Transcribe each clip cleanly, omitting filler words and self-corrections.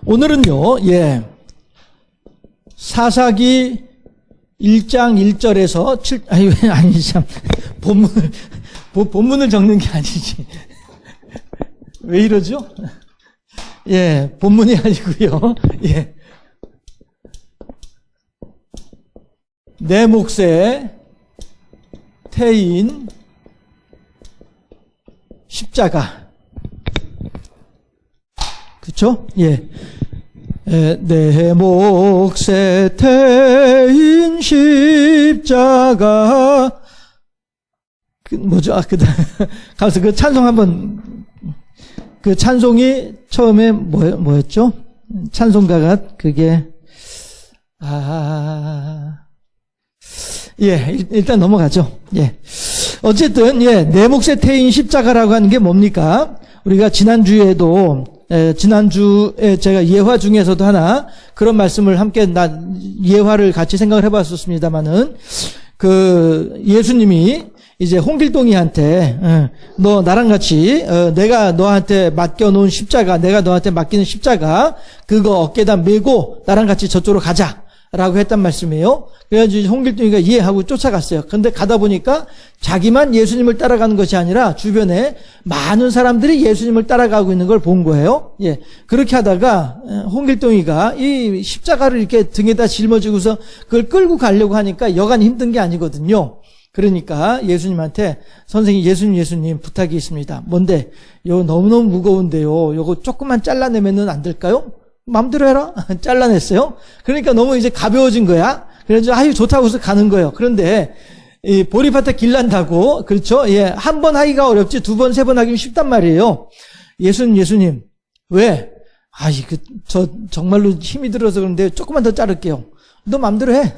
오늘은요, 사사기 1장 1절에서 7, 아니, 참, 본문을 적는 게 아니지. 왜 이러죠? 본문이 아니고요. 내 몫의 태인 십자가. 그쵸? 내 몫의 태인 십자가. 뭐죠? 가면서 그 찬송 한번, 그 찬송이 처음에 뭐였죠? 찬송가가 그게, 일단 넘어가죠. 어쨌든, 내 몫의 태인 십자가라고 하는 게 뭡니까? 우리가 지난주에 제가 예화 중에서도 하나 그런 말씀을 함께 예화를 같이 생각을 해봤었습니다만은, 예수님이 이제 홍길동이한테, 너 나랑 같이, 내가 너한테 맡겨놓은 십자가, 내가 너한테 맡기는 십자가, 그거 어깨에다 메고 나랑 같이 저쪽으로 가자. 라고 했단 말씀이에요. 그래가지고 홍길동이가 하고 쫓아갔어요. 근데 가다 보니까 자기만 예수님을 따라가는 것이 아니라 주변에 많은 사람들이 예수님을 따라가고 있는 걸 본 거예요. 그렇게 하다가 홍길동이가 이 십자가를 이렇게 등에다 짊어지고서 그걸 끌고 가려고 하니까 여간 힘든 게 아니거든요. 그러니까 예수님한테 선생님, 예수님 부탁이 있습니다. 뭔데? 이거 너무너무 무거운데요. 요거 조금만 잘라내면은 안 될까요? 마음대로 해라. 잘라냈어요. 그러니까 너무 이제 가벼워진 거야. 그래서 좋다고 해서 가는 거예요. 그런데 이 보리밭에 길 난다고, 그렇죠? 한 번 하기가 어렵지 두 번, 세 번 하기는 쉽단 말이에요. 예수님. 왜? 저 정말로 힘이 들어서 그런데 조금만 더 자를게요. 너 마음대로 해.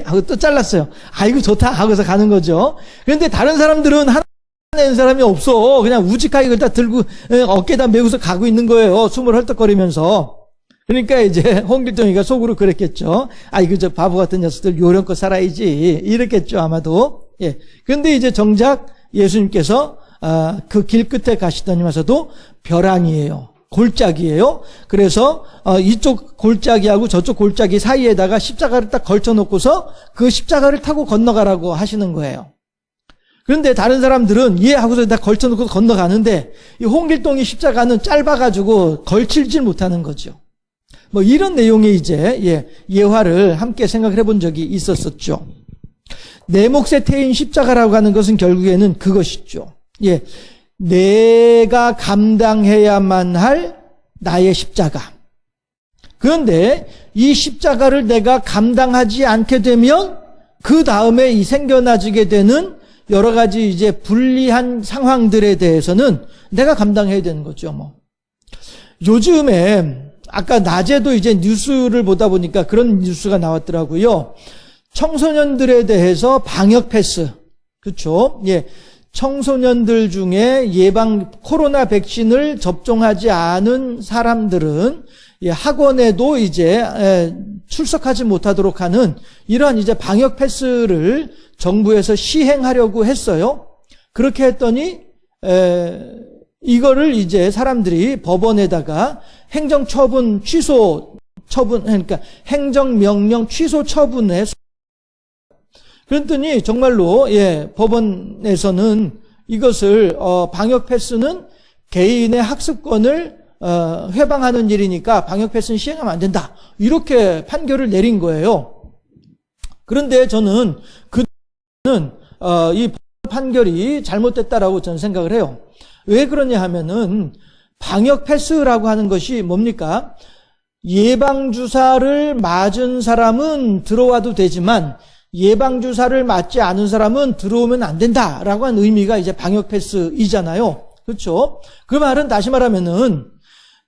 하고 또 잘랐어요. 아이고 좋다 하고서 가는 거죠. 그런데 다른 사람들은 하나 내는 사람이 없어. 그냥 우직하게 그걸 다 들고 어깨에다 메고서 가고 있는 거예요. 숨을 헐떡거리면서. 그러니까 이제 홍길동이가 속으로 그랬겠죠. 저 바보 같은 녀석들 요령껏 살아야지. 이랬겠죠, 아마도. 그런데 이제 정작 예수님께서 그 길 끝에 가시더니면서도 벼랑이에요. 골짜기예요. 그래서 이쪽 골짜기하고 저쪽 골짜기 사이에다가 십자가를 딱 걸쳐놓고서 그 십자가를 타고 건너가라고 하시는 거예요. 그런데 다른 사람들은 하고서 다 걸쳐놓고 건너가는데 이 홍길동이 십자가는 짧아가지고 걸칠질 못하는 거죠. 이런 내용의 이제 예화를 함께 생각을 해본 적이 있었었죠. 내 몫의 태인 십자가라고 하는 것은 결국에는 그것이죠. 내가 감당해야만 할 나의 십자가. 그런데 이 십자가를 내가 감당하지 않게 되면 그 다음에 이 생겨나지게 되는 여러 가지 이제 불리한 상황들에 대해서는 내가 감당해야 되는 거죠, 요즘에 아까 낮에도 이제 뉴스를 보다 보니까 그런 뉴스가 나왔더라고요. 청소년들에 대해서 방역 패스. 그렇죠? 청소년들 중에 코로나 백신을 접종하지 않은 사람들은 학원에도 이제 출석하지 못하도록 하는 이러한 이제 방역 패스를 정부에서 시행하려고 했어요. 그렇게 했더니 이거를 이제 사람들이 법원에다가 행정처분 취소 처분, 그러니까 행정명령 취소 처분에 그랬더니 정말로 법원에서는 이것을 방역 패스는 개인의 학습권을 회방하는 일이니까 방역 패스는 시행하면 안 된다. 이렇게 판결을 내린 거예요. 그런데 저는 이 판결이 잘못됐다라고 저는 생각을 해요. 왜 그러냐 하면은 방역 패스라고 하는 것이 뭡니까? 예방주사를 맞은 사람은 들어와도 되지만 예방주사를 맞지 않은 사람은 들어오면 안 된다라고 하는 의미가 이제 방역 패스이잖아요. 그렇죠? 그 말은 다시 말하면은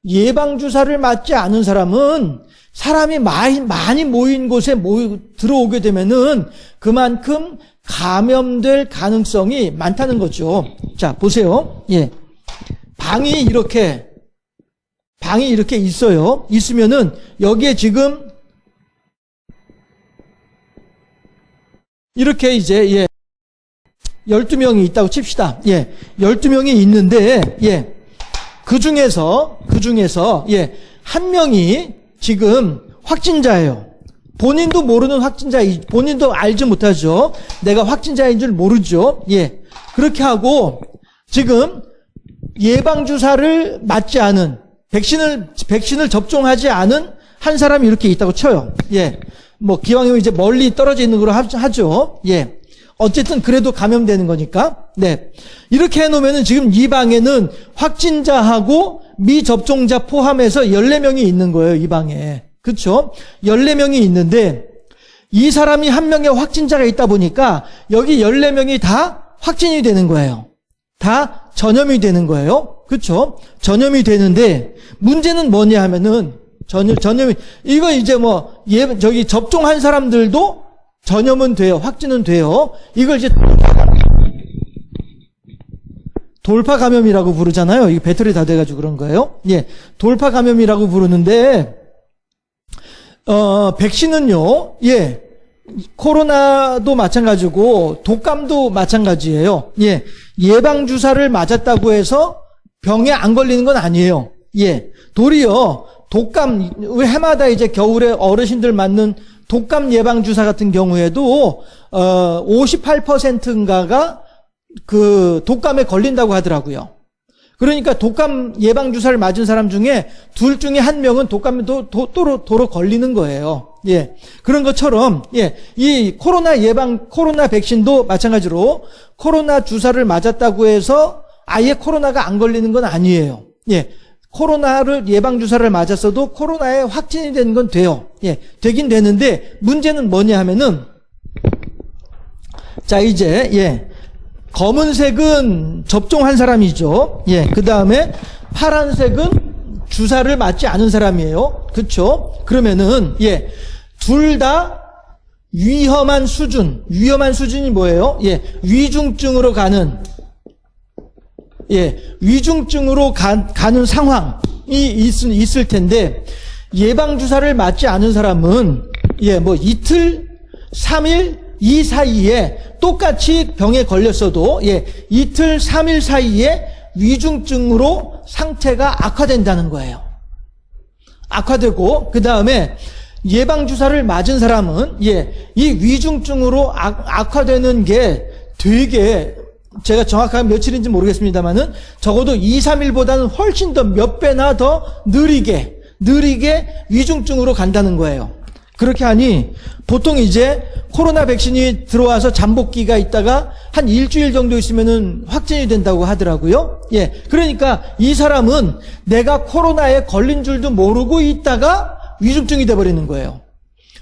예방주사를 맞지 않은 사람은 사람이 많이 모인 곳에 들어오게 되면은 그만큼 감염될 가능성이 많다는 거죠. 자, 보세요. 방이 이렇게 있어요. 있으면은 여기에 지금 이렇게 이제 12명이 있다고 칩시다. 12명이 있는데 그 중에서, 예, 한 명이 지금 확진자예요. 본인도 모르는 확진자, 본인도 알지 못하죠. 내가 확진자인 줄 모르죠. 예. 그렇게 하고, 지금 예방주사를 맞지 않은, 백신을 접종하지 않은 한 사람이 이렇게 있다고 쳐요. 예. 뭐, 기왕이면 이제 멀리 떨어져 있는 걸로 하죠. 예. 어쨌든 그래도 감염되는 거니까. 네. 이렇게 해놓으면은 지금 이 방에는 확진자하고 미접종자 포함해서 14명이 있는 거예요, 이 방에. 그쵸? 14명이 있는데, 이 사람이 한 명의 확진자가 있다 보니까, 여기 14명이 다 확진이 되는 거예요. 다 전염이 되는 거예요. 그쵸? 전염이 되는데, 문제는 뭐냐 하면은, 전염이, 이거 이제 뭐, 접종한 사람들도 전염은 돼요. 확진은 돼요. 이걸 이제 돌파 감염이라고 부르잖아요. 이게 배터리 다 돼가지고 그런 거예요. 예. 돌파 감염이라고 부르는데, 백신은요, 예. 코로나도 마찬가지고, 독감도 마찬가지예요. 예. 예방주사를 맞았다고 해서 병에 안 걸리는 건 아니에요. 예. 도리어, 독감, 우리 해마다 이제 겨울에 어르신들 맞는 독감 예방주사 같은 경우에도 58%인가가 그 독감에 걸린다고 하더라고요. 그러니까 독감 예방주사를 맞은 사람 중에 둘 중에 한 명은 독감에 도로 걸리는 거예요. 예. 그런 것처럼, 예. 이 코로나 백신도 마찬가지로 코로나 주사를 맞았다고 해서 아예 코로나가 안 걸리는 건 아니에요. 예. 코로나를 예방주사를 맞았어도 코로나에 확진이 되는 건 돼요. 예, 되긴 되는데 문제는 뭐냐 하면은 자 이제 예, 검은색은 접종한 사람이죠. 예, 그 다음에 파란색은 주사를 맞지 않은 사람이에요. 그렇죠? 그러면은 예, 둘 다 위험한 수준이 뭐예요? 예, 위중증으로 가는 가는 상황이 있을 텐데, 예방주사를 맞지 않은 사람은, 예, 뭐 이틀, 3일, 이 사이에 똑같이 병에 걸렸어도, 예, 이틀, 3일 사이에 위중증으로 상태가 악화된다는 거예요. 악화되고, 그 다음에 예방주사를 맞은 사람은, 예, 이 위중증으로 악화되는 게 되게 제가 정확하게 며칠인지 모르겠습니다만은 적어도 2, 3일보다는 훨씬 더 몇 배나 더 느리게 위중증으로 간다는 거예요. 그렇게 하니 보통 이제 코로나 백신이 들어와서 잠복기가 있다가 한 일주일 정도 있으면은 확진이 된다고 하더라고요. 예. 그러니까 이 사람은 내가 코로나에 걸린 줄도 모르고 있다가 위중증이 돼버리는 거예요.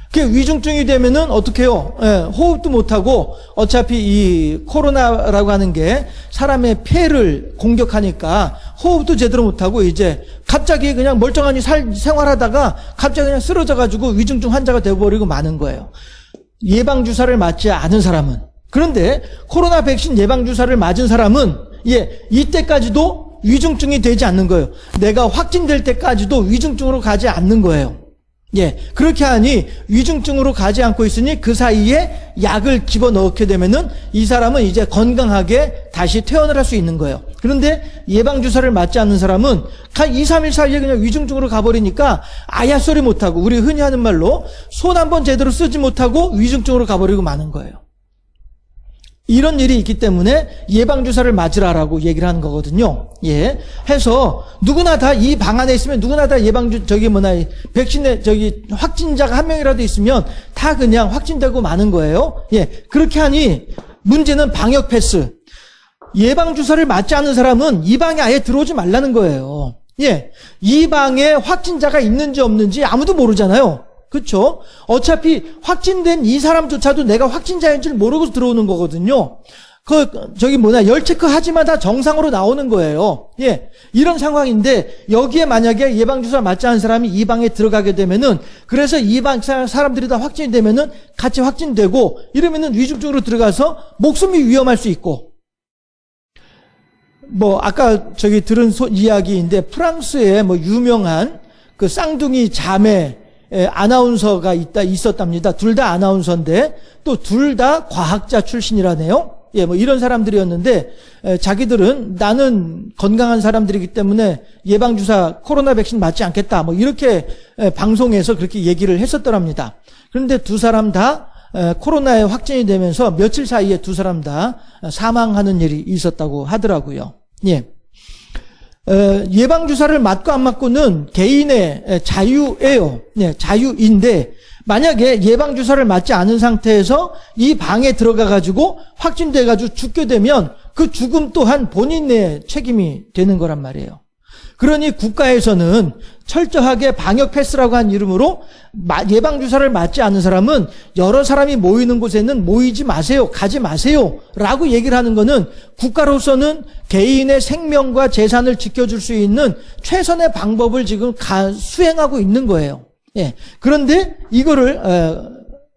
그 위중증이 되면은 어떻게 해요? 예, 호흡도 못하고 어차피 이 코로나라고 하는 게 사람의 폐를 공격하니까 호흡도 제대로 못하고 이제 갑자기 그냥 멀쩡하니 생활하다가 갑자기 그냥 쓰러져가지고 위중증 환자가 되어버리고 마는 거예요. 예방주사를 맞지 않은 사람은. 그런데 코로나 백신 예방주사를 맞은 사람은 예, 이때까지도 위중증이 되지 않는 거예요. 내가 확진될 때까지도 위중증으로 가지 않는 거예요. 예, 그렇게 하니 위중증으로 가지 않고 있으니 그 사이에 약을 집어넣게 되면은 이 사람은 이제 건강하게 다시 퇴원을 할 수 있는 거예요. 그런데 예방주사를 맞지 않는 사람은 한 2, 3일 사이에 그냥 위중증으로 가버리니까 아야 소리 못하고 우리 흔히 하는 말로 손 한번 제대로 쓰지 못하고 위중증으로 가버리고 마는 거예요. 이런 일이 있기 때문에 예방주사를 맞으라라고 얘기를 하는 거거든요. 예. 해서 누구나 다 이 방 안에 있으면 누구나 다 백신에 확진자가 한 명이라도 있으면 다 그냥 확진되고 마는 거예요. 예. 그렇게 하니 문제는 방역 패스. 예방주사를 맞지 않는 사람은 이 방에 아예 들어오지 말라는 거예요. 예. 이 방에 확진자가 있는지 없는지 아무도 모르잖아요. 그렇죠? 어차피 확진된 이 사람조차도 내가 확진자인 줄 모르고 들어오는 거거든요. 열 체크 하지만 다 정상으로 나오는 거예요. 예. 이런 상황인데, 여기에 만약에 예방주사 맞지 않은 사람이 이 방에 들어가게 되면은, 그래서 이 방 사람들이 다 확진이 되면은 같이 확진되고, 이러면은 위중증으로 들어가서 목숨이 위험할 수 있고, 아까 들은 이야기인데, 프랑스에 유명한 그 쌍둥이 자매, 아나운서가 있었답니다. 둘 다 아나운서인데 또 둘 다 과학자 출신이라네요. 예, 뭐 이런 사람들이었는데 자기들은 나는 건강한 사람들이기 때문에 예방주사 코로나 백신 맞지 않겠다. 뭐 이렇게 방송에서 그렇게 얘기를 했었더랍니다. 그런데 두 사람 다 코로나에 확진이 되면서 며칠 사이에 두 사람 다 사망하는 일이 있었다고 하더라고요. 예. 예방주사를 맞고 안 맞고는 개인의 자유예요. 네, 자유인데 만약에 예방주사를 맞지 않은 상태에서 이 방에 들어가가지고 확진돼가지고 죽게 되면 그 죽음 또한 본인의 책임이 되는 거란 말이에요. 그러니 국가에서는 철저하게 방역 패스라고 한 이름으로 예방주사를 맞지 않은 사람은 여러 사람이 모이는 곳에는 모이지 마세요. 가지 마세요. 라고 얘기를 하는 거는 국가로서는 개인의 생명과 재산을 지켜줄 수 있는 최선의 방법을 지금 수행하고 있는 거예요. 예. 그런데 이거를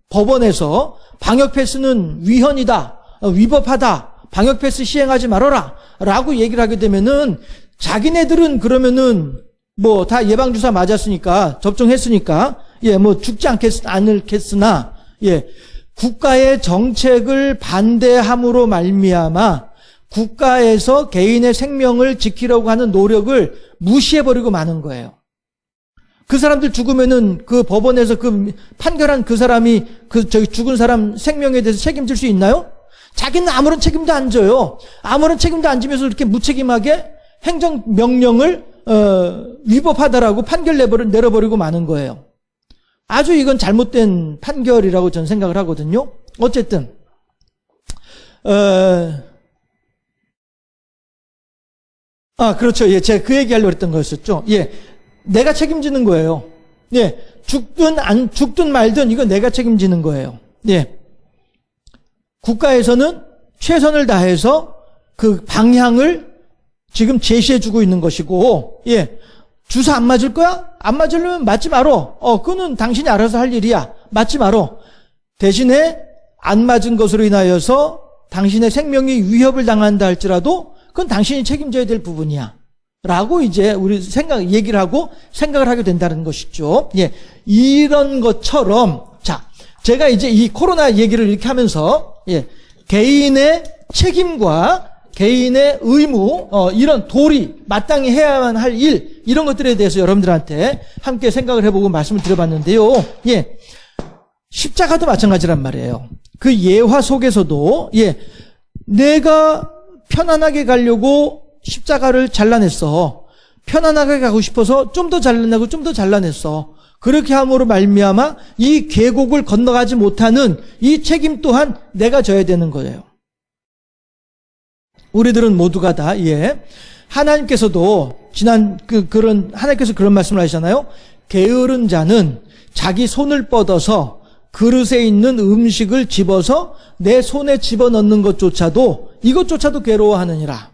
법원에서 방역 패스는 위헌이다. 위법하다. 방역 패스 시행하지 말아라. 라고 얘기를 하게 되면은 자기네들은 그러면은 뭐 다 예방주사 맞았으니까 접종했으니까 예 뭐 죽지 않겠으나 예 국가의 정책을 반대함으로 말미암아 국가에서 개인의 생명을 지키려고 하는 노력을 무시해버리고 마는 거예요. 그 사람들 죽으면은 그 법원에서 그 판결한 그 사람이 죽은 사람 생명에 대해서 책임질 수 있나요? 자기는 아무런 책임도 안 져요. 아무런 책임도 안 지면서 이렇게 무책임하게 행정명령을 위법하다라고 판결 내려버리고 마는 거예요. 아주 이건 잘못된 판결이라고 저는 생각을 하거든요. 어쨌든 그렇죠. 예, 제가 그 얘기하려고 했던 거였었죠. 예, 내가 책임지는 거예요. 예, 죽든 말든 이건 내가 책임지는 거예요. 예, 국가에서는 최선을 다해서 그 방향을 지금 제시해주고 있는 것이고, 예, 주사 안 맞을 거야? 안 맞으려면 맞지 말어. 그거는 당신이 알아서 할 일이야. 맞지 말어. 대신에 안 맞은 것으로 인하여서 당신의 생명이 위협을 당한다 할지라도 그건 당신이 책임져야 될 부분이야. 라고 이제 우리 얘기를 하고 생각을 하게 된다는 것이죠. 예, 이런 것처럼, 자, 제가 이제 이 코로나 얘기를 이렇게 하면서, 예, 개인의 책임과 개인의 의무, 이런 도리, 마땅히 해야만 할 일, 이런 것들에 대해서 여러분들한테 함께 생각을 해보고 말씀을 드려봤는데요. 예. 십자가도 마찬가지란 말이에요. 그 예화 속에서도, 예. 내가 편안하게 가려고 십자가를 잘라냈어. 편안하게 가고 싶어서 좀 더 잘라내고 좀 더 잘라냈어. 그렇게 함으로 말미암아 이 계곡을 건너가지 못하는 이 책임 또한 내가 져야 되는 거예요. 우리들은 모두가 다, 예. 하나님께서도 하나님께서 그런 말씀을 하시잖아요. 게으른 자는 자기 손을 뻗어서 그릇에 있는 음식을 집어서 내 손에 집어넣는 이것조차도 괴로워하느니라.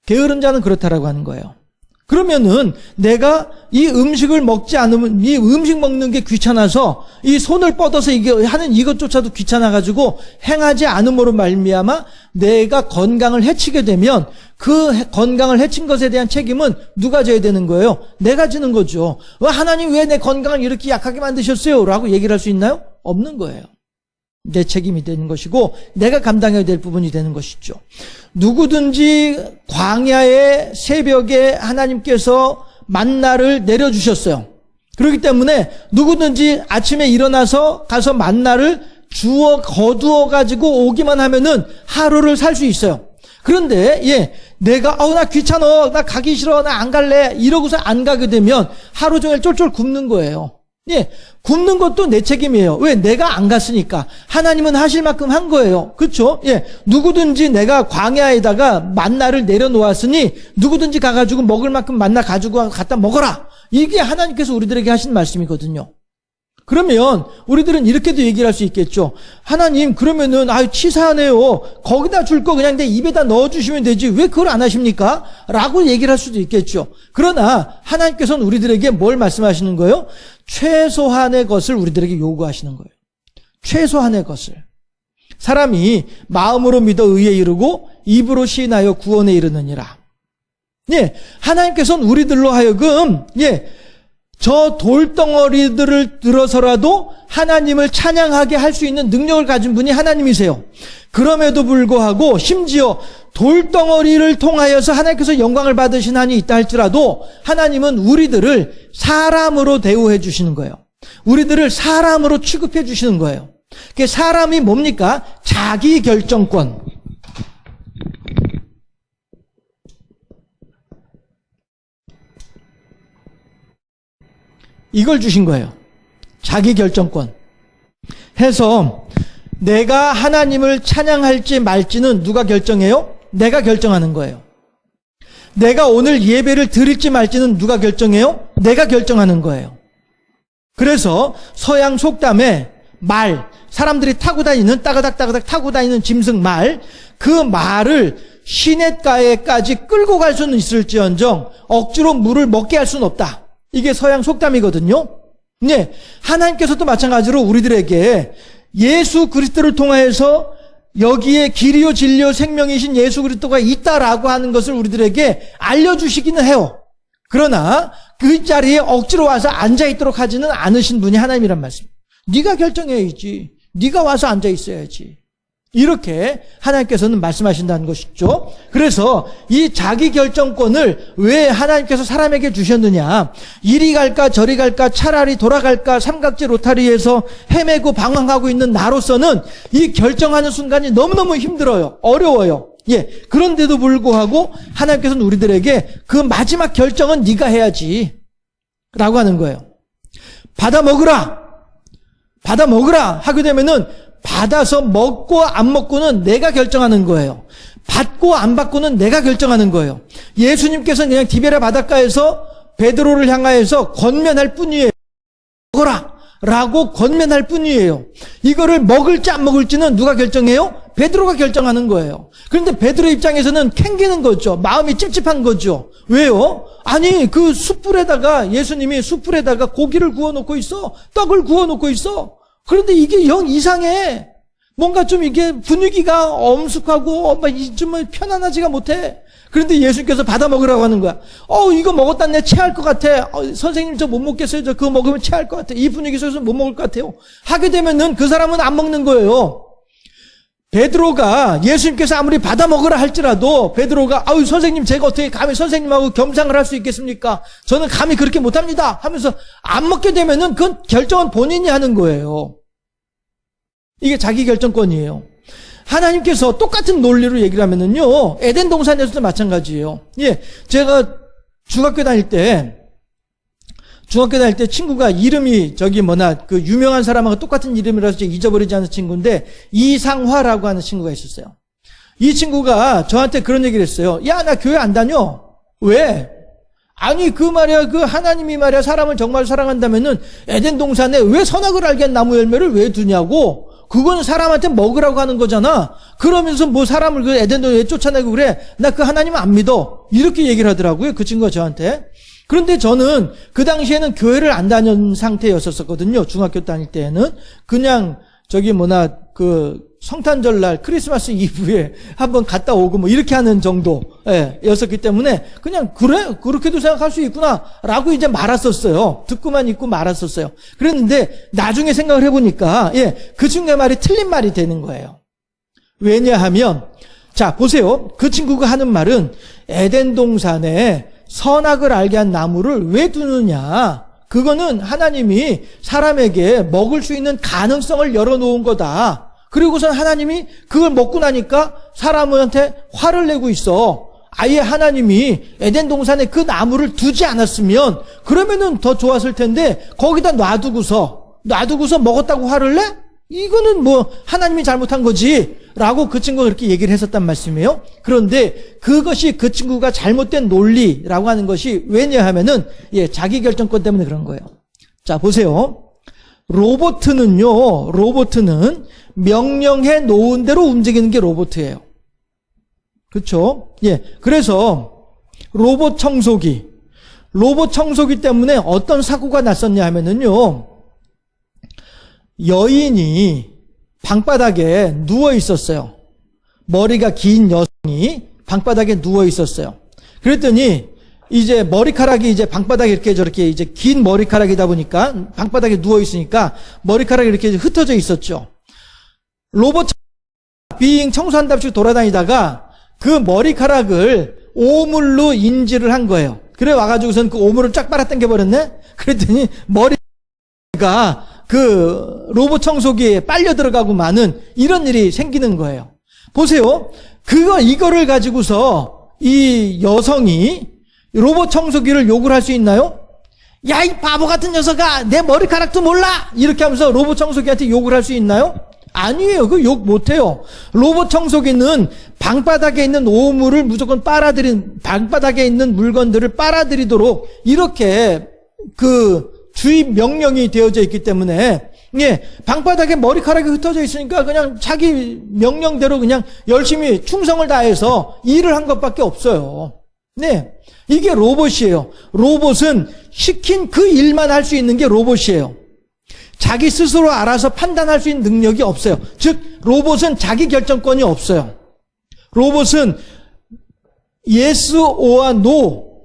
게으른 자는 그렇다라고 하는 거예요. 그러면은 내가 이 음식을 먹지 않으면 이 음식 먹는 게 귀찮아서 이 손을 뻗어서 하는 이것조차도 귀찮아가지고 행하지 않음으로 말미암아 내가 건강을 해치게 되면 그 건강을 해친 것에 대한 책임은 누가 져야 되는 거예요? 내가 지는 거죠. 하나님 왜 내 건강을 이렇게 약하게 만드셨어요? 라고 얘기를 할 수 있나요? 없는 거예요. 내 책임이 되는 것이고 내가 감당해야 될 부분이 되는 것이죠. 누구든지 광야의 새벽에 하나님께서 만나를 내려주셨어요. 그렇기 때문에 누구든지 아침에 일어나서 가서 만나를 거두어 가지고 오기만 하면은 하루를 살 수 있어요. 그런데 예, 내가 나 귀찮아, 나 가기 싫어, 나 안 갈래 이러고서 안 가게 되면 하루 종일 쫄쫄 굶는 거예요. 예, 굶는 것도 내 책임이에요. 왜? 내가 안 갔으니까. 하나님은 하실 만큼 한 거예요. 그렇죠? 예, 누구든지 내가 광야에다가 만나를 내려놓았으니 누구든지 가가지고 먹을 만큼 만나 가지고 갖다 먹어라. 이게 하나님께서 우리들에게 하신 말씀이거든요. 그러면 우리들은 이렇게도 얘기를 할 수 있겠죠. 하나님 그러면은 치사하네요. 거기다 줄 거 그냥 내 입에다 넣어주시면 되지 왜 그걸 안 하십니까? 라고 얘기를 할 수도 있겠죠. 그러나 하나님께서는 우리들에게 뭘 말씀하시는 거예요? 최소한의 것을 우리들에게 요구하시는 거예요. 최소한의 것을. 사람이 마음으로 믿어 의에 이르고 입으로 시인하여 구원에 이르느니라. 예, 하나님께서는 우리들로 하여금 저 돌덩어리들을 들어서라도 하나님을 찬양하게 할 수 있는 능력을 가진 분이 하나님이세요. 그럼에도 불구하고 심지어 돌덩어리를 통하여서 하나님께서 영광을 받으신 한이 있다 할지라도 하나님은 우리들을 사람으로 대우해 주시는 거예요. 우리들을 사람으로 취급해 주시는 거예요. 그 사람이 뭡니까? 자기 결정권. 이걸 주신 거예요. 자기 결정권. 해서 내가 하나님을 찬양할지 말지는 누가 결정해요? 내가 결정하는 거예요. 내가 오늘 예배를 드릴지 말지는 누가 결정해요? 내가 결정하는 거예요. 그래서 서양 속담에 말, 사람들이 타고 다니는 따가닥 타고 다니는 짐승 말, 그 말을 시냇가에까지 끌고 갈 수는 있을지언정 억지로 물을 먹게 할 수는 없다. 이게 서양 속담이거든요. 네, 하나님께서도 마찬가지로 우리들에게 예수 그리스도를 통하여서 여기에 길이요 진리요 생명이신 예수 그리스도가 있다라고 하는 것을 우리들에게 알려주시기는 해요. 그러나 그 자리에 억지로 와서 앉아있도록 하지는 않으신 분이 하나님이란 말씀입니다. 네가 결정해야지. 네가 와서 앉아있어야지. 이렇게 하나님께서는 말씀하신다는 것이죠. 그래서 이 자기 결정권을 왜 하나님께서 사람에게 주셨느냐. 이리 갈까 저리 갈까 차라리 돌아갈까 삼각지 로타리에서 헤매고 방황하고 있는 나로서는 이 결정하는 순간이 너무너무 힘들어요. 어려워요. 예. 그런데도 불구하고 하나님께서는 우리들에게 그 마지막 결정은 네가 해야지 라고 하는 거예요. 받아 먹으라 하게 되면은 받아서 먹고 안 먹고는 내가 결정하는 거예요. 받고 안 받고는 내가 결정하는 거예요. 예수님께서는 그냥 디베랴 바닷가에서 베드로를 향하여서 권면할 뿐이에요. 먹어라 라고 권면할 뿐이에요. 이거를 먹을지 안 먹을지는 누가 결정해요? 베드로가 결정하는 거예요. 그런데 베드로 입장에서는 캥기는 거죠. 마음이 찝찝한 거죠. 왜요? 아니 그 숯불에다가 예수님이 숯불에다가 고기를 구워놓고 있어. 떡을 구워놓고 있어. 그런데 이게 영 이상해. 뭔가 좀 이게 분위기가 엄숙하고 좀 편안하지가 못해. 그런데 예수님께서 받아 먹으라고 하는 거야. 이거 먹었다 내 체할 것 같아. 선생님 저 못 먹겠어요. 저 그거 먹으면 체할 것 같아. 이 분위기 속에서 못 먹을 것 같아요. 하게 되면은 그 사람은 안 먹는 거예요. 베드로가 예수님께서 아무리 받아 먹으라 할지라도 베드로가 선생님 제가 어떻게 감히 선생님하고 겸상을 할 수 있겠습니까? 저는 감히 그렇게 못합니다 하면서 안 먹게 되면은 그건 결정은 본인이 하는 거예요. 이게 자기 결정권이에요. 하나님께서 똑같은 논리로 얘기를 하면은요, 에덴 동산에서도 마찬가지예요. 예, 제가 중학교 다닐 때 친구가 이름이 그 유명한 사람하고 똑같은 이름이라서 잊어버리지 않은 친구인데 이상화라고 하는 친구가 있었어요. 이 친구가 저한테 그런 얘기를 했어요. 야, 나 교회 안 다녀. 왜? 아니 그 하나님이 말이야 사람을 정말 사랑한다면은 에덴 동산에 왜 선악을 알게 한 나무 열매를 왜 두냐고. 그건 사람한테 먹으라고 하는 거잖아. 그러면서 뭐 사람을 그 에덴 동산에 쫓아내고 그래. 나 그 하나님은 안 믿어. 이렇게 얘기를 하더라고요. 그 친구가 저한테. 그런데 저는 그 당시에는 교회를 안 다닌 상태였었거든요. 중학교 다닐 때에는. 그냥 성탄절날 크리스마스 이브에 한번 갔다 오고 뭐 이렇게 하는 정도였었기 때문에 그냥 그래? 그렇게도 생각할 수 있구나 라고 이제 말았었어요. 듣고만 있고 말았었어요. 그랬는데 나중에 생각을 해보니까 그 친구의 말이 틀린 말이 되는 거예요. 왜냐하면 자 보세요. 그 친구가 하는 말은 에덴 동산에 선악을 알게 한 나무를 왜 두느냐. 그거는 하나님이 사람에게 먹을 수 있는 가능성을 열어놓은 거다. 그리고선 하나님이 그걸 먹고 나니까 사람한테 화를 내고 있어. 아예 하나님이 에덴 동산에 그 나무를 두지 않았으면 그러면은 더 좋았을 텐데 거기다 놔두고서 먹었다고 화를 내? 이거는 뭐 하나님이 잘못한 거지 라고 그 친구가 그렇게 얘기를 했었단 말씀이에요. 그런데 그것이 그 친구가 잘못된 논리라고 하는 것이 왜냐하면은 자기 결정권 때문에 그런 거예요. 자 보세요. 로봇은 명령해 놓은 대로 움직이는 게 로봇이에요. 그렇죠? 그래서 로봇 청소기 때문에 어떤 사고가 났었냐 하면은요. 여인이 방바닥에 누워 있었어요. 머리가 긴 여성이 방바닥에 누워 있었어요. 그랬더니 이제 머리카락이 이제 방바닥에 이렇게 저렇게 이제 긴 머리카락이다 보니까 방바닥에 누워 있으니까 머리카락이 이렇게 흩어져 있었죠. 로봇 비잉 청소한답시고 돌아다니다가 그 머리카락을 오물로 인지를 한 거예요. 그래 와가지고선 그 오물을 쫙 빨아당겨 버렸네? 그랬더니 머리가 그 로봇 청소기에 빨려 들어가고 마는 이런 일이 생기는 거예요. 보세요. 이거를 가지고서 이 여성이 로봇 청소기를 욕을 할 수 있나요? 야, 이 바보 같은 녀석아, 내 머리카락도 몰라! 이렇게 하면서 로봇 청소기한테 욕을 할 수 있나요? 아니에요. 그 욕 못해요. 로봇 청소기는 방바닥에 있는 오물을 무조건 방바닥에 있는 물건들을 빨아들이도록 이렇게 그 주입 명령이 되어져 있기 때문에, 예, 방바닥에 머리카락이 흩어져 있으니까 그냥 자기 명령대로 그냥 열심히 충성을 다해서 일을 한 것밖에 없어요. 네. 이게 로봇이에요. 로봇은 시킨 그 일만 할 수 있는 게 로봇이에요. 자기 스스로 알아서 판단할 수 있는 능력이 없어요. 즉, 로봇은 자기 결정권이 없어요. 로봇은 yes or no,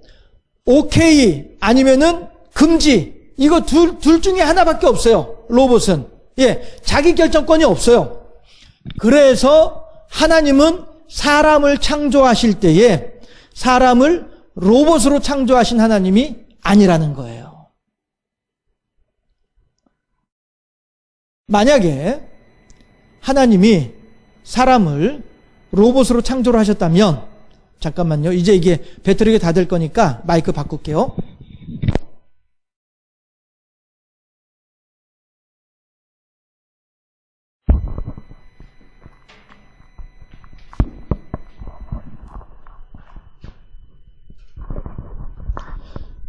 오케이 아니면은 금지, 이거 둘 중에 하나밖에 없어요. 로봇은. 예, 자기 결정권이 없어요. 그래서 하나님은 사람을 창조하실 때에 사람을 로봇으로 창조하신 하나님이 아니라는 거예요. 만약에 하나님이 사람을 로봇으로 창조를 하셨다면, 잠깐만요. 이제 이게 배터리가 다 될 거니까 마이크 바꿀게요.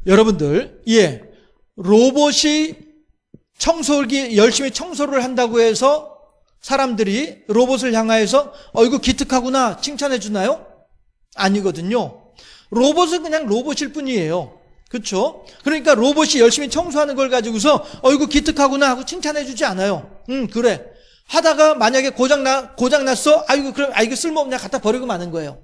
여러분들, 예, 로봇이 청소기 열심히 청소를 한다고 해서 사람들이 로봇을 향하여서 이거 기특하구나 칭찬해 주나요? 아니거든요. 로봇은 그냥 로봇일 뿐이에요. 그렇죠? 그러니까 로봇이 열심히 청소하는 걸 가지고서 이거 기특하구나 하고 칭찬해 주지 않아요. 그래. 하다가 만약에 고장 났어. 이거 쓸모없냐 갖다 버리고 마는 거예요.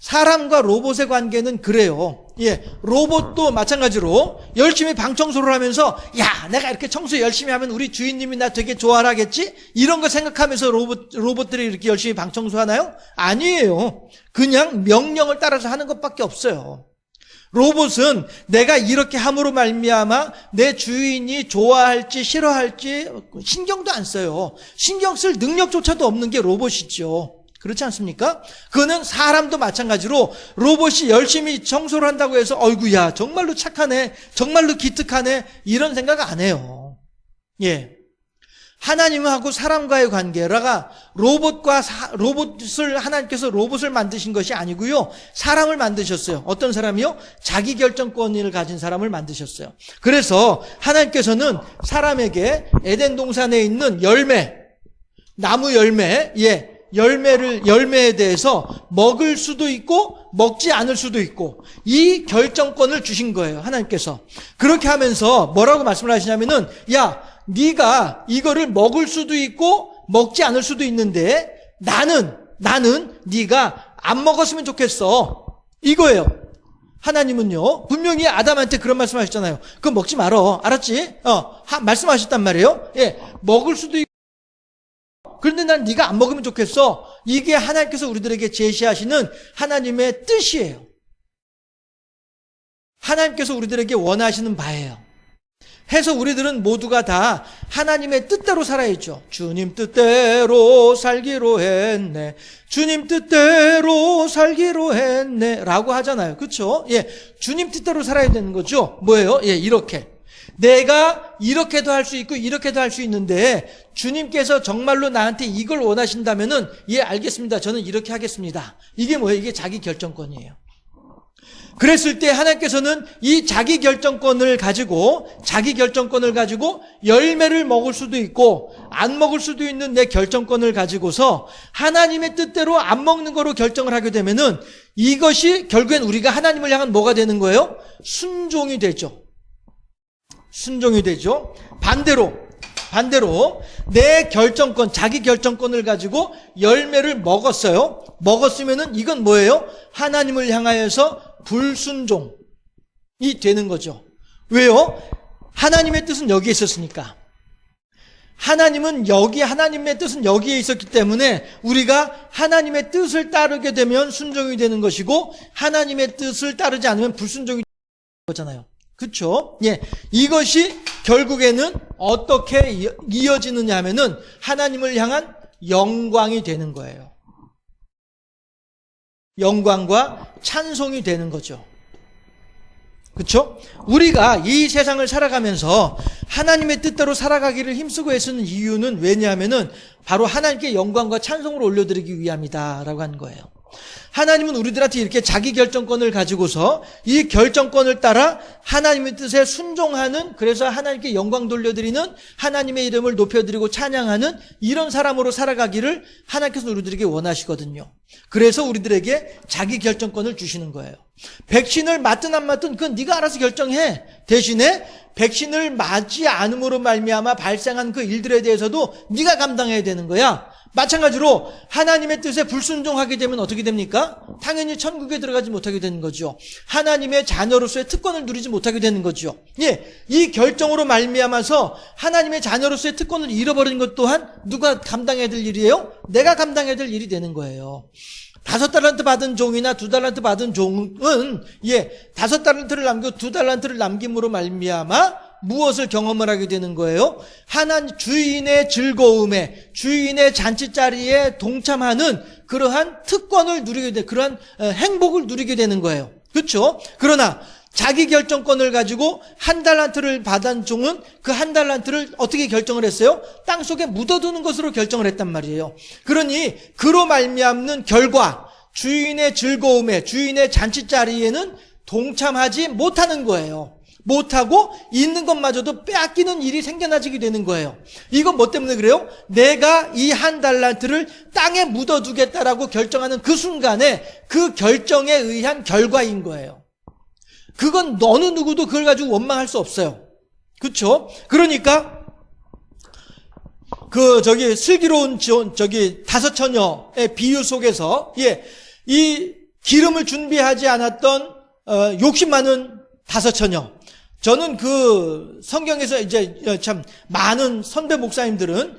사람과 로봇의 관계는 그래요. 예, 로봇도 마찬가지로 열심히 방 청소를 하면서 야, 내가 이렇게 청소 열심히 하면 우리 주인님이 나 되게 좋아하겠지? 이런 거 생각하면서 로봇들이 이렇게 열심히 방 청소하나요? 아니에요. 그냥 명령을 따라서 하는 것밖에 없어요. 로봇은 내가 이렇게 함으로 말미암아 내 주인이 좋아할지 싫어할지 신경도 안 써요. 신경 쓸 능력조차도 없는 게 로봇이죠. 그렇지 않습니까? 그거는 사람도 마찬가지로 로봇이 열심히 청소를 한다고 해서 어이구야 정말로 착하네, 정말로 기특하네 이런 생각 안 해요. 예, 하나님하고 사람과의 관계라가 하나님께서 로봇을 만드신 것이 아니고요, 사람을 만드셨어요. 어떤 사람이요? 자기 결정권을 가진 사람을 만드셨어요. 그래서 하나님께서는 사람에게 에덴 동산에 있는 나무 열매, 예, 열매에 대해서 먹을 수도 있고 먹지 않을 수도 있고 이 결정권을 주신 거예요. 하나님께서. 그렇게 하면서 뭐라고 말씀을 하시냐면은 야, 네가 이거를 먹을 수도 있고 먹지 않을 수도 있는데 나는 네가 안 먹었으면 좋겠어. 이거예요. 하나님은요, 분명히 아담한테 그런 말씀하셨잖아요. 그거 먹지 말어. 알았지? 말씀하셨단 말이에요. 예, 먹을 수도 있고 그런데 난 네가 안 먹으면 좋겠어. 이게 하나님께서 우리들에게 제시하시는 하나님의 뜻이에요. 하나님께서 우리들에게 원하시는 바예요. 해서 우리들은 모두가 다 하나님의 뜻대로 살아야죠. 주님 뜻대로 살기로 했네. 주님 뜻대로 살기로 했네. 라고 하잖아요. 그렇죠? 예, 주님 뜻대로 살아야 되는 거죠. 뭐예요? 예, 이렇게. 내가 이렇게도 할 수 있고 이렇게도 할 수 있는데 주님께서 정말로 나한테 이걸 원하신다면은 예, 알겠습니다. 저는 이렇게 하겠습니다. 이게 뭐예요? 이게 자기 결정권이에요. 그랬을 때 하나님께서는 이 자기 결정권을 가지고 열매를 먹을 수도 있고 안 먹을 수도 있는 내 결정권을 가지고서 하나님의 뜻대로 안 먹는 거로 결정을 하게 되면은 이것이 결국엔 우리가 하나님을 향한 뭐가 되는 거예요? 순종이 되죠. 반대로 내 결정권, 자기 결정권을 가지고 열매를 먹었어요. 먹었으면은 이건 뭐예요? 하나님을 향하여서 불순종, 되는 거죠. 왜요? 하나님의 뜻은 여기에 있었으니까. 하나님의 뜻은 여기에 있었기 때문에 우리가 하나님의 뜻을 따르게 되면 순종이 되는 것이고, 하나님의 뜻을 따르지 않으면 불순종이 되는 거잖아요. 그렇죠? 예. 이것이 결국에는 어떻게 이어지느냐 하면은 하나님을 향한 영광이 되는 거예요. 영광과 찬송이 되는 거죠. 그렇죠? 우리가 이 세상을 살아가면서 하나님의 뜻대로 살아가기를 힘쓰고 애쓰는 이유는 왜냐하면은 바로 하나님께 영광과 찬송을 올려드리기 위함이다라고 하는 거예요. 하나님은 우리들한테 이렇게 자기 결정권을 가지고서 이 결정권을 따라 하나님의 뜻에 순종하는, 그래서 하나님께 영광 돌려드리는, 하나님의 이름을 높여드리고 찬양하는 이런 사람으로 살아가기를 하나님께서 우리들에게 원하시거든요. 그래서 우리들에게 자기 결정권을 주시는 거예요. 백신을 맞든 안 맞든 그건 네가 알아서 결정해. 대신에 백신을 맞지 않음으로 말미암아 발생한 그 일들에 대해서도 네가 감당해야 되는 거야. 마찬가지로 하나님의 뜻에 불순종하게 되면 어떻게 됩니까? 당연히 천국에 들어가지 못하게 되는 거죠. 하나님의 자녀로서의 특권을 누리지 못하게 되는 거죠. 예, 이 결정으로 말미암아서 하나님의 자녀로서의 특권을 잃어버린 것 또한 누가 감당해야 될 일이에요? 내가 감당해야 될 일이 되는 거예요. 5달란트 받은 종이나 2달란트 받은 종은 5달란트를 남기고 2달란트를 남김으로 말미암아 무엇을 경험을 하게 되는 거예요? 주인의 즐거움에, 주인의 잔치자리에 동참하는 그러한 특권을 누리게 돼, 그러한 행복을 누리게 되는 거예요. 그렇죠? 그러나 자기 결정권을 가지고 1달란트를 받은 종은 그 1달란트를 어떻게 결정을 했어요? 땅속에 묻어두는 것으로 결정을 했단 말이에요. 그러니 그로 말미암는 결과, 주인의 즐거움에, 주인의 잔치자리에는 동참하지 못하는 거예요. 못하고 있는 것마저도 빼앗기는 일이 생겨나지게 되는 거예요. 이건 뭐 때문에 그래요? 내가 이 1달란트를 땅에 묻어두겠다라고 결정하는 그 순간에 그 결정에 의한 결과인 거예요. 그건 어느 누구도 그걸 가지고 원망할 수 없어요. 그렇죠? 그러니까 슬기로운 5 처녀의 비유 속에서 이 기름을 준비하지 않았던 욕심 많은 5 처녀. 저는 그 성경에서 이제 참 많은 선배 목사님들은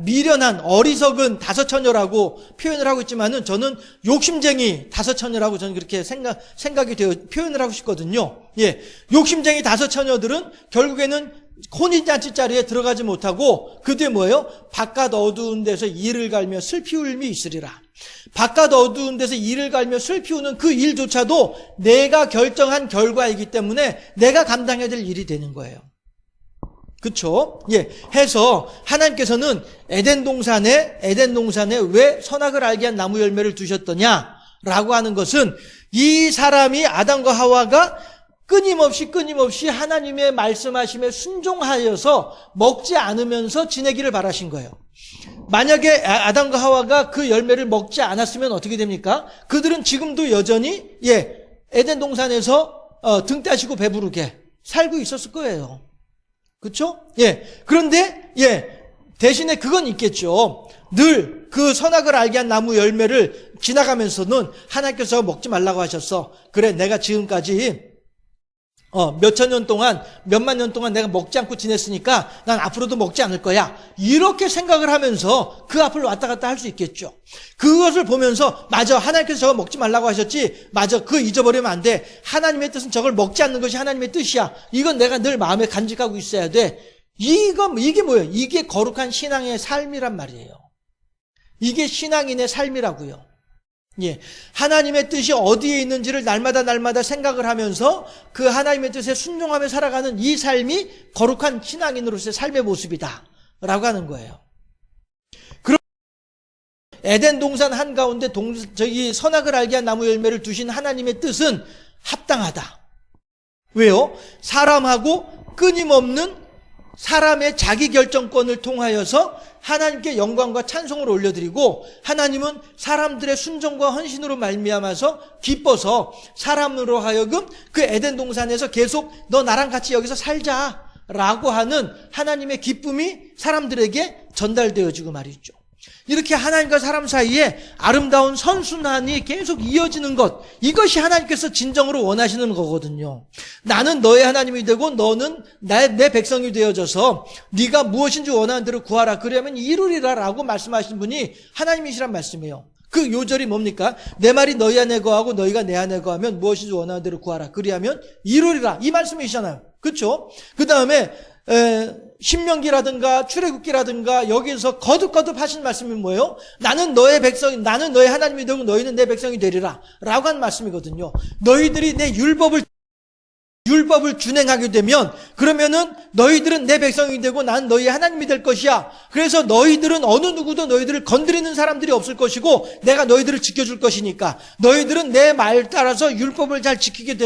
미련한 어리석은 5 처녀라고 표현을 하고 있지만은 저는 욕심쟁이 5 처녀라고 저는 그렇게 생각이 되어 표현을 하고 싶거든요. 예. 욕심쟁이 5 처녀들은 결국에는 혼인잔치 자리에 들어가지 못하고 그 뒤에 뭐예요? 바깥 어두운 데서 이를 갈며 슬피 울음이 있으리라. 바깥 어두운 데서 이를 갈며 슬피 우는 그 일조차도 내가 결정한 결과이기 때문에 내가 감당해야 될 일이 되는 거예요. 그렇죠? 예. 해서 하나님께서는 에덴 동산에 왜 선악을 알게 한 나무 열매를 두셨더냐라고 하는 것은 이 사람이 아담과 하와가 끊임없이 하나님의 말씀하심에 순종하여서 먹지 않으면서 지내기를 바라신 거예요. 만약에 아담과 하와가 그 열매를 먹지 않았으면 어떻게 됩니까? 그들은 지금도 여전히 에덴 동산에서 등 따시고 배부르게 살고 있었을 거예요. 그렇죠? 그런데 대신에 그건 있겠죠. 늘 그 선악을 알게 한 나무 열매를 지나가면서는 하나님께서 먹지 말라고 하셨어. 그래, 내가 지금까지 몇천 년 동안, 몇만 년 동안 내가 먹지 않고 지냈으니까 난 앞으로도 먹지 않을 거야. 이렇게 생각을 하면서 그 앞을 왔다 갔다 할 수 있겠죠. 그것을 보면서 맞아, 하나님께서 저걸 먹지 말라고 하셨지. 맞아, 그거 잊어버리면 안 돼. 하나님의 뜻은 저걸 먹지 않는 것이 하나님의 뜻이야. 이건 내가 늘 마음에 간직하고 있어야 돼. 이게 뭐예요? 이게 거룩한 신앙의 삶이란 말이에요. 이게 신앙인의 삶이라고요. 하나님의 뜻이 어디에 있는지를 날마다 생각을 하면서 그 하나님의 뜻에 순종하며 살아가는 이 삶이 거룩한 신앙인으로서의 삶의 모습이다 라고 하는 거예요. 그럼 에덴 동산 한가운데 선악을 알게 한 나무 열매를 두신 하나님의 뜻은 합당하다. 왜요? 사람하고 끊임없는 사람의 자기 결정권을 통하여서 하나님께 영광과 찬송을 올려드리고, 하나님은 사람들의 순종과 헌신으로 말미암아서 기뻐서 사람으로 하여금 그 에덴 동산에서 계속 너 나랑 같이 여기서 살자라고 하는 하나님의 기쁨이 사람들에게 전달되어지고 말이죠. 이렇게 하나님과 사람 사이에 아름다운 선순환이 계속 이어지는 것, 이것이 하나님께서 진정으로 원하시는 거거든요. 나는 너의 하나님이 되고 너는 내 백성이 되어져서 네가 무엇인지 원하는 대로 구하라. 그러면 이루리라 라고 말씀하신 분이 하나님이시란 말씀이에요. 그 요절이 뭡니까? 내 말이 너희 안에 거하고 너희가 내 안에 거하면 무엇인지 원하는 대로 구하라. 그리하면 이루리라. 이 말씀이시잖아요. 그렇죠? 그 다음에 신명기라든가 출애굽기라든가 여기서 거듭거듭 하신 말씀이 뭐예요? 나는 너의 백성, 나는 너의 하나님이 되고 너희는 내 백성이 되리라 라고 한 말씀이거든요. 너희들이 내 율법을 준행하게 되면 그러면은 너희들은 내 백성이 되고 나는 너희의 하나님이 될 것이야. 그래서 너희들은 어느 누구도 너희들을 건드리는 사람들이 없을 것이고 내가 너희들을 지켜줄 것이니까 너희들은 내 말 따라서 율법을 잘 지키게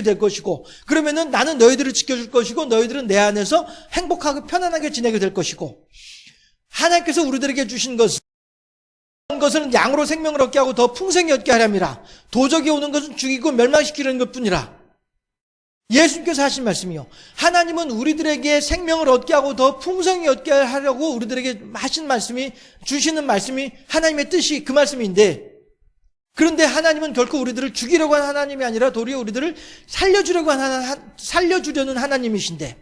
될 것이고 그러면은 나는 너희들을 지켜줄 것이고 너희들은 내 안에서 행복하고 편안하게 지내게 될 것이고 하나님께서 우리들에게 주신 것은 양으로 생명을 얻게 하고 더 풍성히 얻게 하렵니다. 도적이 오는 것은 죽이고 멸망시키는 것뿐이라. 예수님께서 하신 말씀이요. 하나님은 우리들에게 생명을 얻게 하고 더 풍성히 얻게 하려고 우리들에게 하신 말씀이, 주시는 말씀이 하나님의 뜻이 그 말씀인데, 그런데 하나님은 결코 우리들을 죽이려고 하는 하나님이 아니라 도리어 우리들을 살려주려는 하나님이신데,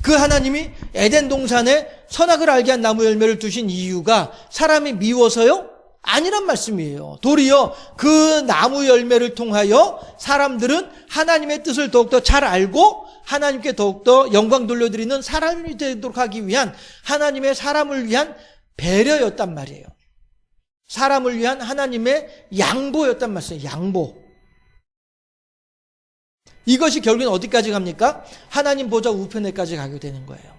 그 하나님이 에덴 동산에 선악을 알게 한 나무 열매를 두신 이유가 사람이 미워서요? 아니란 말씀이에요. 도리어 그 나무 열매를 통하여 사람들은 하나님의 뜻을 더욱더 잘 알고 하나님께 더욱더 영광 돌려드리는 사람이 되도록 하기 위한 하나님의 사람을 위한 배려였단 말이에요. 사람을 위한 하나님의 양보였단 말씀이에요. 양보. 이것이 결국엔 어디까지 갑니까? 하나님 보좌 우편에까지 가게 되는 거예요.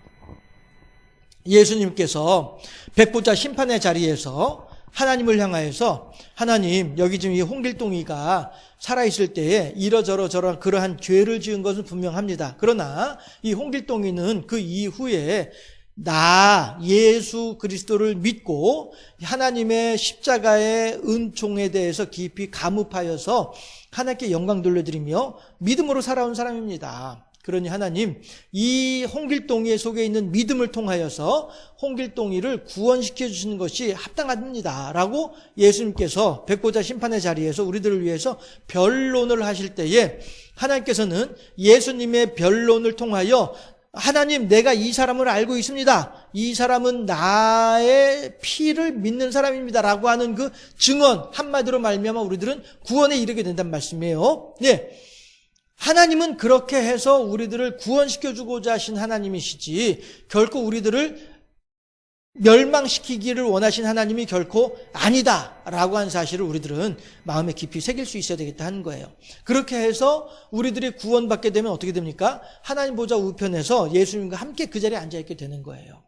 예수님께서 백보자 심판의 자리에서 하나님을 향하여서 하나님 여기 지금 이 홍길동이가 살아있을 때에 이러저러 그러한 죄를 지은 것은 분명합니다. 그러나 이 홍길동이는 그 이후에 나 예수 그리스도를 믿고 하나님의 십자가의 은총에 대해서 깊이 감흡하여서 하나님께 영광 돌려드리며 믿음으로 살아온 사람입니다. 그러니 하나님 이 홍길동이 속에 있는 믿음을 통하여서 홍길동이를 구원시켜 주시는 것이 합당합니다 라고 예수님께서 백보자 심판의 자리에서 우리들을 위해서 변론을 하실 때에 하나님께서는 예수님의 변론을 통하여 하나님 내가 이 사람을 알고 있습니다. 이 사람은 나의 피를 믿는 사람입니다 라고 하는 그 증언 한마디로 말미암아 우리들은 구원에 이르게 된다는 말씀이에요. 네. 하나님은 그렇게 해서 우리들을 구원시켜주고자 하신 하나님이시지 결코 우리들을 멸망시키기를 원하신 하나님이 결코 아니다라고 한 사실을 우리들은 마음에 깊이 새길 수 있어야 되겠다 하는 거예요. 그렇게 해서 우리들이 구원받게 되면 어떻게 됩니까? 하나님 보좌 우편에서 예수님과 함께 그 자리에 앉아있게 되는 거예요.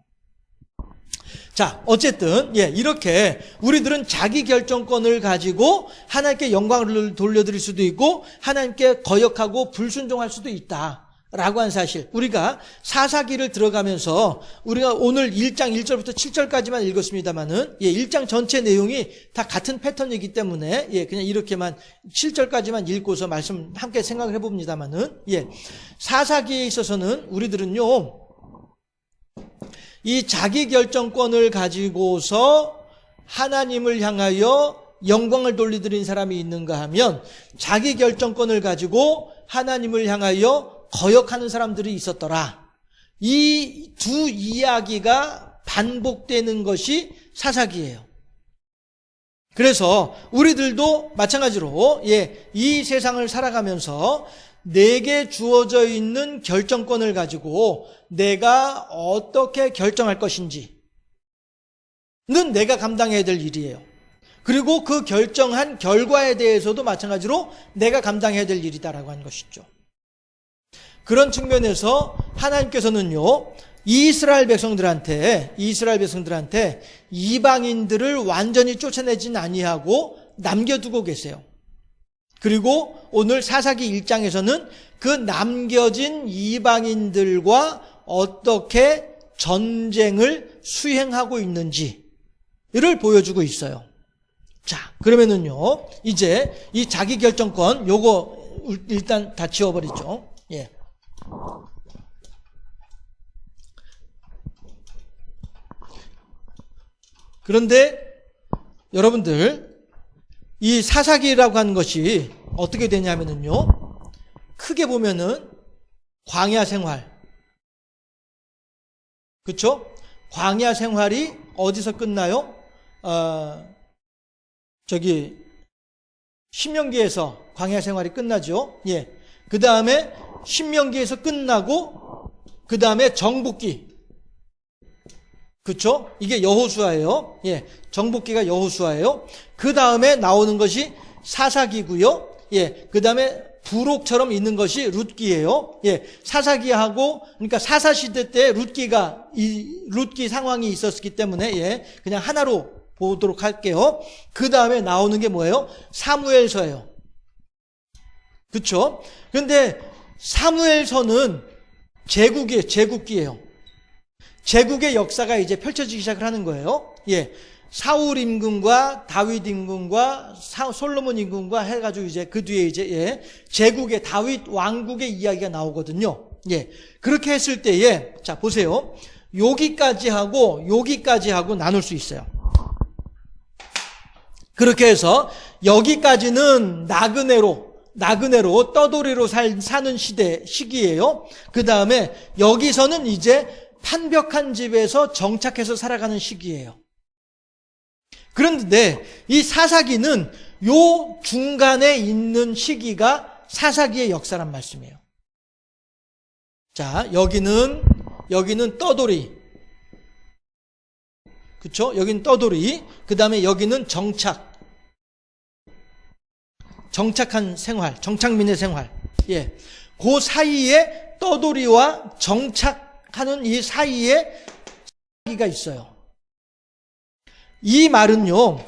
자, 어쨌든 이렇게 우리들은 자기 결정권을 가지고 하나님께 영광을 돌려드릴 수도 있고 하나님께 거역하고 불순종할 수도 있다라고 한 사실, 우리가 사사기를 들어가면서 우리가 오늘 1장 1절부터 7절까지만 읽었습니다만은 1장 전체 내용이 다 같은 패턴이기 때문에 그냥 이렇게만 7절까지만 읽고서 말씀 함께 생각을 해봅니다만은 사사기에 있어서는 우리들은요 이 자기 결정권을 가지고서 하나님을 향하여 영광을 돌려드린 사람이 있는가 하면 자기 결정권을 가지고 하나님을 향하여 거역하는 사람들이 있었더라. 이 두 이야기가 반복되는 것이 사사기예요. 그래서 우리들도 마찬가지로 이 세상을 살아가면서 내게 주어져 있는 결정권을 가지고 내가 어떻게 결정할 것인지는 내가 감당해야 될 일이에요. 그리고 그 결정한 결과에 대해서도 마찬가지로 내가 감당해야 될 일이다라고 하는 것이죠. 그런 측면에서 하나님께서는요 이스라엘 백성들한테 이방인들을 완전히 쫓아내진 아니하고 남겨두고 계세요. 그리고 오늘 사사기 1장에서는 그 남겨진 이방인들과 어떻게 전쟁을 수행하고 있는지를 보여주고 있어요. 자, 그러면은요, 이제 이 자기 결정권, 요거 일단 다 지워버리죠. 그런데 여러분들, 이 사사기라고 하는 것이 어떻게 되냐면요, 크게 보면은 광야 생활, 그쵸? 광야 생활이 어디서 끝나요? 신명기에서 광야 생활이 끝나죠. 예. 그 다음에 신명기에서 끝나고, 그 다음에 정복기. 그쵸? 이게 여호수아예요. 예. 정복기가 여호수아예요. 그 다음에 나오는 것이 사사기고요. 예. 그 다음에 부록처럼 있는 것이 룻기예요. 예. 사사기하고, 그러니까 사사시대 때 룻기 상황이 있었기 때문에, 예. 그냥 하나로 보도록 할게요. 그 다음에 나오는 게 뭐예요? 사무엘서예요. 그쵸? 근데 사무엘서는 제국기예요. 제국의 역사가 이제 펼쳐지기 시작을 하는 거예요. 예. 사울 임금과 다윗 임금과 솔로몬 임금과 해가지고 이제 그 뒤에 이제, 예. 제국의 다윗 왕국의 이야기가 나오거든요. 예. 그렇게 했을 때에, 자, 보세요. 여기까지 하고 나눌 수 있어요. 그렇게 해서 여기까지는 나그네로 떠돌이로 사는 시기예요. 그 다음에 여기서는 이제 판벽한 집에서 정착해서 살아가는 시기예요. 그런데 이 사사기는 요 중간에 있는 시기가 사사기의 역사란 말씀이에요. 자, 여기는 떠돌이. 그쵸? 여기는 떠돌이. 그 다음에 여기는 정착한 생활, 정착민의 생활. 예. 그 사이에 떠돌이와 정착하는 이 사이에 사기가 있어요. 이 말은요,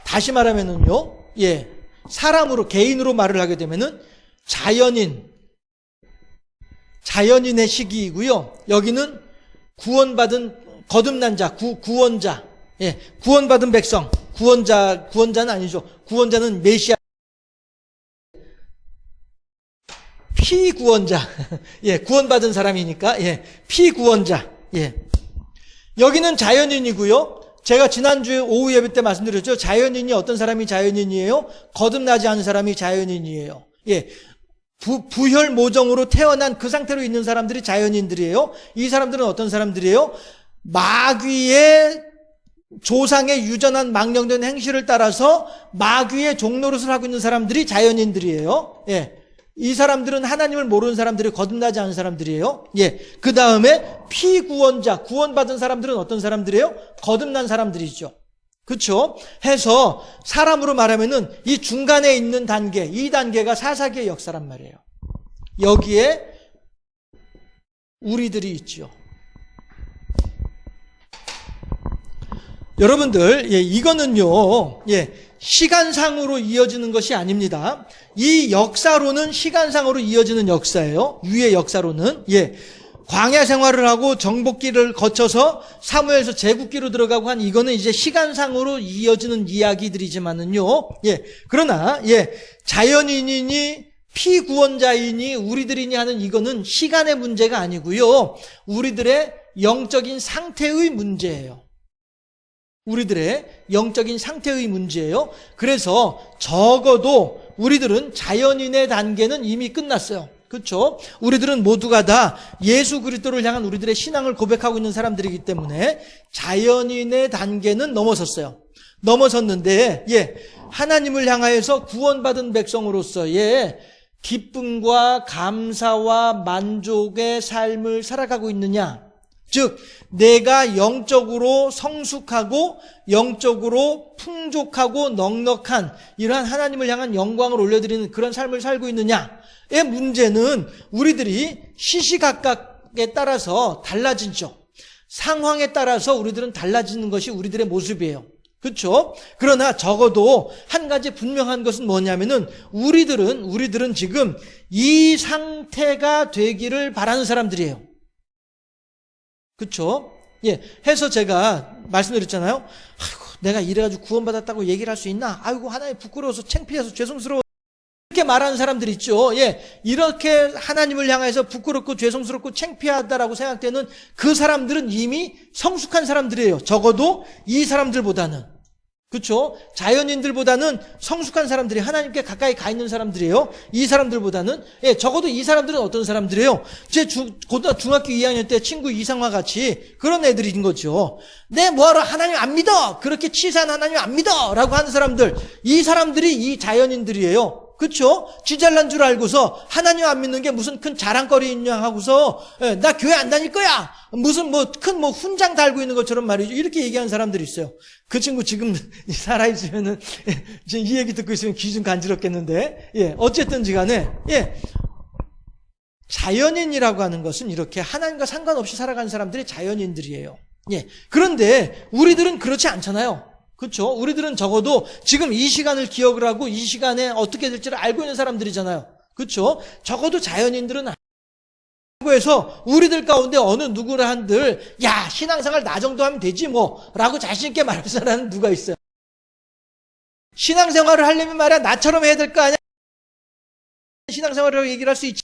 다시 말하면은요, 예. 사람으로, 개인으로 말을 하게 되면은 자연인의 시기이고요. 여기는 구원받은, 거듭난 자, 구원자. 예. 구원받은 백성. 구원자는 아니죠. 구원자는 메시아. 피구원자. 예, 구원받은 사람이니까, 예, 피구원자. 예. 여기는 자연인이고요. 제가 지난주에 오후 예배 때 말씀드렸죠. 자연인이 어떤 사람이 자연인이에요? 거듭나지 않은 사람이 자연인이에요. 예. 부혈 모정으로 태어난 그 상태로 있는 사람들이 자연인들이에요. 이 사람들은 어떤 사람들이에요? 마귀의 조상의 유전한 망령된 행실을 따라서 마귀의 종노릇을 하고 있는 사람들이 자연인들이에요. 예. 이 사람들은 하나님을 모르는 사람들이, 거듭나지 않은 사람들이에요. 예. 그 다음에 피구원자, 구원받은 사람들은 어떤 사람들이에요? 거듭난 사람들이죠. 그쵸? 해서 사람으로 말하면은 이 중간에 있는 단계, 이 단계가 사사기의 역사란 말이에요. 여기에 우리들이 있죠. 여러분들, 예, 이거는요, 예, 시간상으로 이어지는 것이 아닙니다. 이 역사로는 시간상으로 이어지는 역사예요. 위의 역사로는. 예. 광야 생활을 하고 정복기를 거쳐서 사무엘서 제국기로 들어가고 한 이거는 이제 시간상으로 이어지는 이야기들이지만은요. 예. 그러나, 예. 자연인이니 피구원자이니 우리들이니 하는 이거는 시간의 문제가 아니고요. 우리들의 영적인 상태의 문제예요. 우리들의 영적인 상태의 문제예요. 그래서 적어도 우리들은 자연인의 단계는 이미 끝났어요. 그렇죠? 우리들은 모두가 다 예수 그리스도를 향한 우리들의 신앙을 고백하고 있는 사람들이기 때문에 자연인의 단계는 넘어섰어요. 넘어섰는데, 예, 하나님을 향하여서 구원받은 백성으로서의 기쁨과 감사와 만족의 삶을 살아가고 있느냐? 즉, 내가 영적으로 성숙하고 영적으로 풍족하고 넉넉한 이러한 하나님을 향한 영광을 올려드리는 그런 삶을 살고 있느냐의 문제는 우리들이 시시각각에 따라서 달라지죠. 상황에 따라서 우리들은 달라지는 것이 우리들의 모습이에요. 그렇죠? 그러나 적어도 한 가지 분명한 것은 뭐냐면은 우리들은 지금 이 상태가 되기를 바라는 사람들이에요. 그렇죠? 예, 해서 제가 말씀드렸잖아요. 아이고, 내가 이래가지고 구원받았다고 얘기를 할 수 있나? 아이고, 하나님 부끄러워서 창피해서 죄송스러워. 이렇게 말하는 사람들 있죠. 예, 이렇게 하나님을 향해서 부끄럽고 죄송스럽고 창피하다라고 생각되는 그 사람들은 이미 성숙한 사람들이에요. 적어도 이 사람들보다는. 그렇죠? 자연인들보다는 성숙한 사람들이 하나님께 가까이 가 있는 사람들이에요. 이 사람들보다는. 예, 적어도 이 사람들은 어떤 사람들이에요? 제 중학교 2학년 때 친구 이상화 같이 그런 애들인 거죠. 내 뭐하러 하나님 안 믿어. 그렇게 치사한 하나님 안 믿어. 라고 하는 사람들. 이 사람들이 이 자연인들이에요. 그렇죠? 쥐잘난 줄 알고서 하나님 안 믿는 게 무슨 큰 자랑거리냐 하고서 예, 나 교회 안 다닐 거야. 무슨 큰 훈장 달고 있는 것처럼 말이죠. 이렇게 얘기하는 사람들이 있어요. 그 친구 지금 살아있으면은 지금 이 얘기 듣고 있으면 귀 좀 간지럽겠는데 예, 어쨌든지 간에 예. 자연인이라고 하는 것은 이렇게 하나님과 상관없이 살아가는 사람들이 자연인들이에요. 예. 그런데 우리들은 그렇지 않잖아요. 그렇죠? 우리들은 적어도 지금 이 시간을 기억을 하고 이 시간에 어떻게 될지를 알고 있는 사람들이잖아요. 그렇죠? 적어도 자연인들은 한국에서 우리들 가운데 어느 누구를 한들 야 신앙생활 나 정도 하면 되지 뭐 라고 자신 있게 말할 사람은 누가 있어요? 신앙생활을 하려면 말이야 나처럼 해야 될 거 아니야? 신앙생활이라고 얘기를 할 수 있지.